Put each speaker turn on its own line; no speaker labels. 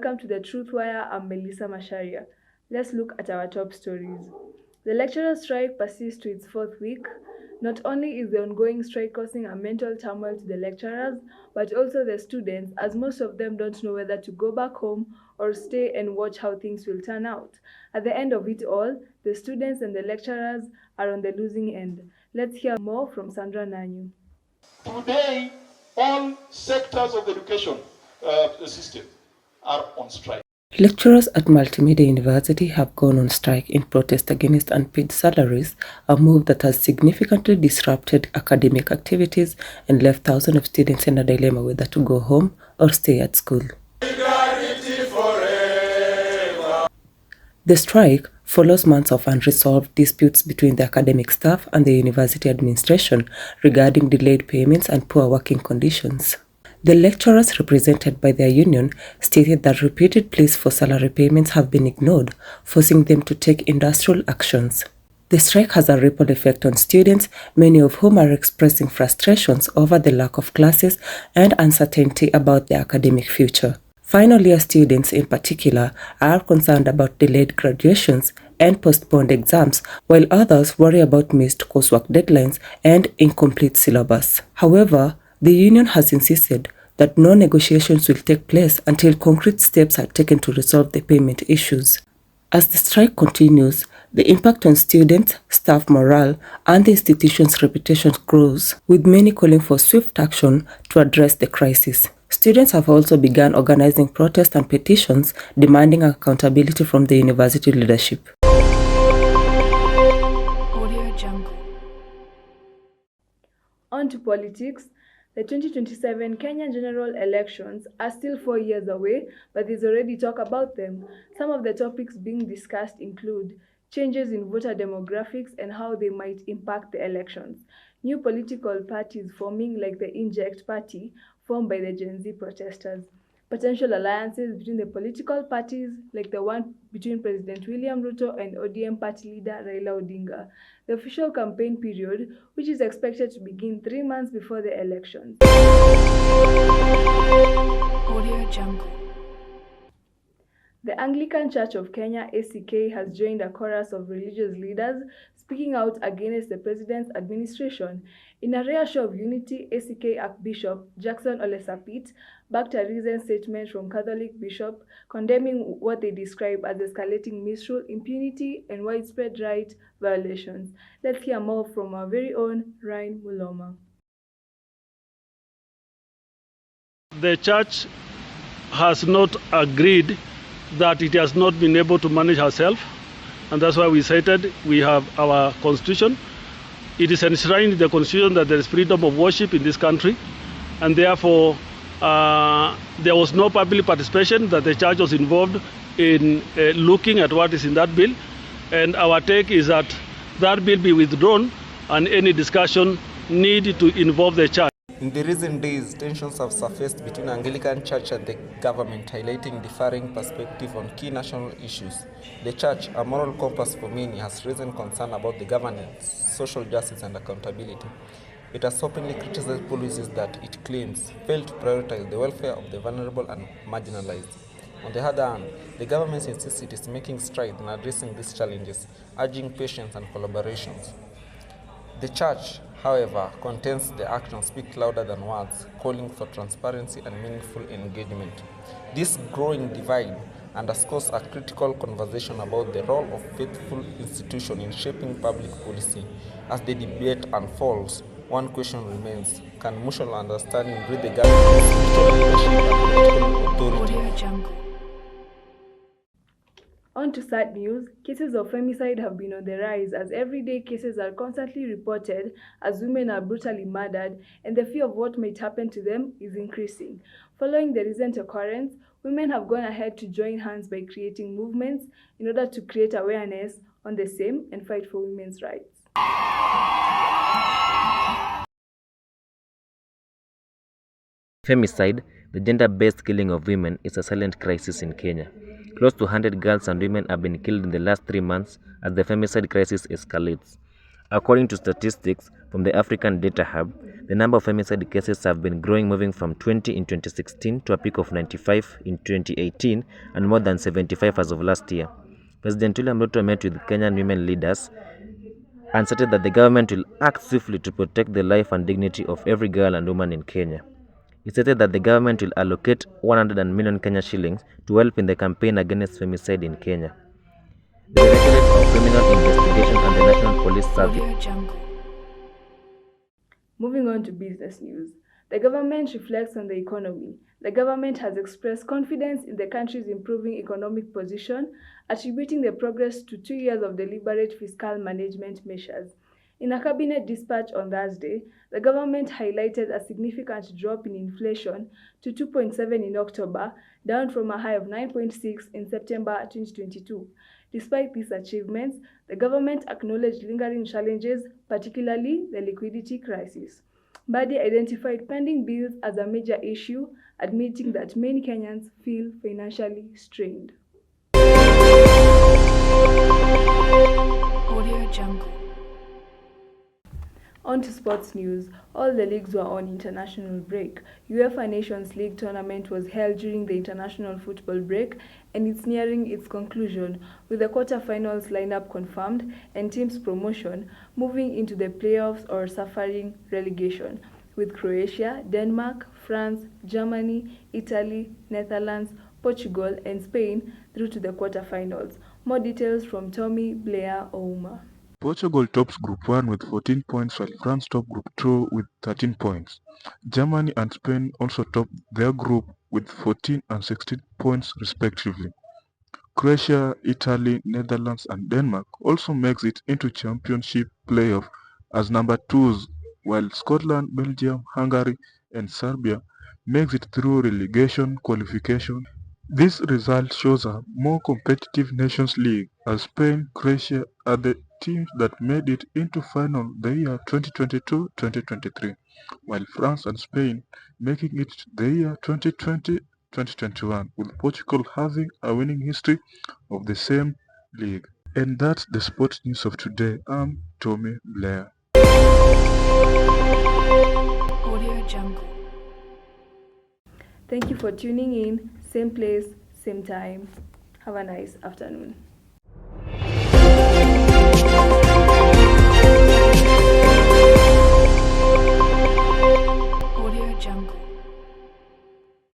welcome to the Truth Wire. I'm Melissa Masharia. Let's look at our top stories. The lecturer strike persists to its fourth week. Not only is the ongoing strike causing a mental turmoil to the lecturers, but also the students, as most of them don't know whether to go back home or stay and watch how things will turn out. At the end of it all, the students and the lecturers are on the losing end. Let's hear more from Sandra Nanyu.
Today, all sectors of the education system are on strike.
Lecturers at Multimedia University have gone on strike in protest against unpaid salaries, a move that has significantly disrupted academic activities and left thousands of students in a dilemma whether to go home or stay at school. The strike follows months of unresolved disputes between the academic staff and the university administration regarding delayed payments and poor working conditions. The lecturers, represented by their union, stated that repeated pleas for salary payments have been ignored, forcing them to take industrial actions. The strike has a ripple effect on students, many of whom are expressing frustrations over the lack of classes and uncertainty about their academic future. Final year students in particular are concerned about delayed graduations and postponed exams, while others worry about missed coursework deadlines and incomplete syllabus. However, the union has insisted that no negotiations will take place until concrete steps are taken to resolve the payment issues. As the strike continues, the impact on students, staff morale, and the institution's reputation grows, with many calling for swift action to address the crisis. Students have also begun organizing protests and petitions demanding accountability from the university leadership.
On to politics. The 2027 Kenya general elections are still 4 years away, but there's already talk about them. Some of the topics being discussed include changes in voter demographics and how they might impact the elections, new political parties forming like the Inject Party formed by the Gen Z protesters, potential alliances between the political parties like the one between President William Ruto and ODM party leader Raila Odinga, the official campaign period, which is expected to begin 3 months before the elections. The Anglican Church of Kenya, ACK, has joined a chorus of religious leaders speaking out against the president's administration. In a rare show of unity, ACK Archbishop Jackson Ole Sapit backed a recent statement from Catholic bishop condemning what they describe as escalating misrule, impunity, and widespread right violations. Let's hear more from our very own Ryan Muloma.
The church has not agreed that it has not been able to manage herself, and that's why we cited we have our constitution. It is enshrined in the constitution that there is freedom of worship in this country, and therefore there was no public participation, that the church was involved in looking at what is in that bill, and our take is that that bill be withdrawn and any discussion need to involve the church.
In the recent days, tensions have surfaced between Anglican Church and the government, highlighting differing perspectives on key national issues. The Church, a moral compass for many, has raised concern about the governance, social justice, and accountability. It has openly criticized policies that it claims fail to prioritize the welfare of the vulnerable and marginalized. On the other hand, the government insists it is making strides in addressing these challenges, urging patience and collaborations. The Church, however, contends the actions speak louder than words, calling for transparency and meaningful engagement. This growing divide underscores a critical conversation about the role of faithful institutions in shaping public policy. As the debate unfolds, one question remains: can mutual understanding bridge the gap between leadership and political authority?
On to sad news, cases of femicide have been on the rise as everyday cases are constantly reported as women are brutally murdered, and the fear of what might happen to them is increasing. Following the recent occurrence, women have gone ahead to join hands by creating movements in order to create awareness on the same and fight for women's rights.
Femicide, the gender-based killing of women, is a silent crisis in Kenya. Close to 100 girls and women have been killed in the last 3 months as the femicide crisis escalates. According to statistics from the African Data Hub, the number of femicide cases have been growing, moving from 20 in 2016 to a peak of 95 in 2018 and more than 75 as of last year. President William Ruto met with Kenyan women leaders and stated that the government will act swiftly to protect the life and dignity of every girl and woman in Kenya. He stated that the government will allocate 100 million Kenya shillings to help in the campaign against femicide in Kenya. The Directorate of Criminal Investigation and the National Police Service.
Moving on to business news. The government reflects on the economy. The government has expressed confidence in the country's improving economic position, attributing the progress to 2 years of deliberate fiscal management measures. In a cabinet dispatch on Thursday, the government highlighted a significant drop in inflation to 2.7 in October, down from a high of 9.6 in September 2022. Despite these achievements, the government acknowledged lingering challenges, particularly the liquidity crisis. Mbadi identified pending bills as a major issue, admitting that many Kenyans feel financially strained. Audio Jungle. On to sports news. All the leagues were on international break. UEFA Nations League tournament was held during the international football break and it's nearing its conclusion, with the quarter-finals lineup confirmed and teams' promotion moving into the playoffs or suffering relegation, with Croatia, Denmark, France, Germany, Italy, Netherlands, Portugal and Spain through to the quarter-finals. More details from Tommy Blair Ouma.
Portugal tops Group 1 with 14 points, while France topped Group 2 with 13 points. Germany and Spain also topped their group with 14 and 16 points respectively. Croatia, Italy, Netherlands and Denmark also makes it into championship playoff as number 2s, while Scotland, Belgium, Hungary and Serbia makes it through relegation qualification. This result shows a more competitive Nations League, as Spain, Croatia are the teams that made it into final the year 2022-2023, while France and Spain making it the year 2020-2021, with Portugal having a winning history of the same league. And that's the sports news of today. I'm Tommy Blair.
Audio Jungle. Thank you for tuning in. Same place, same time. Have a nice afternoon.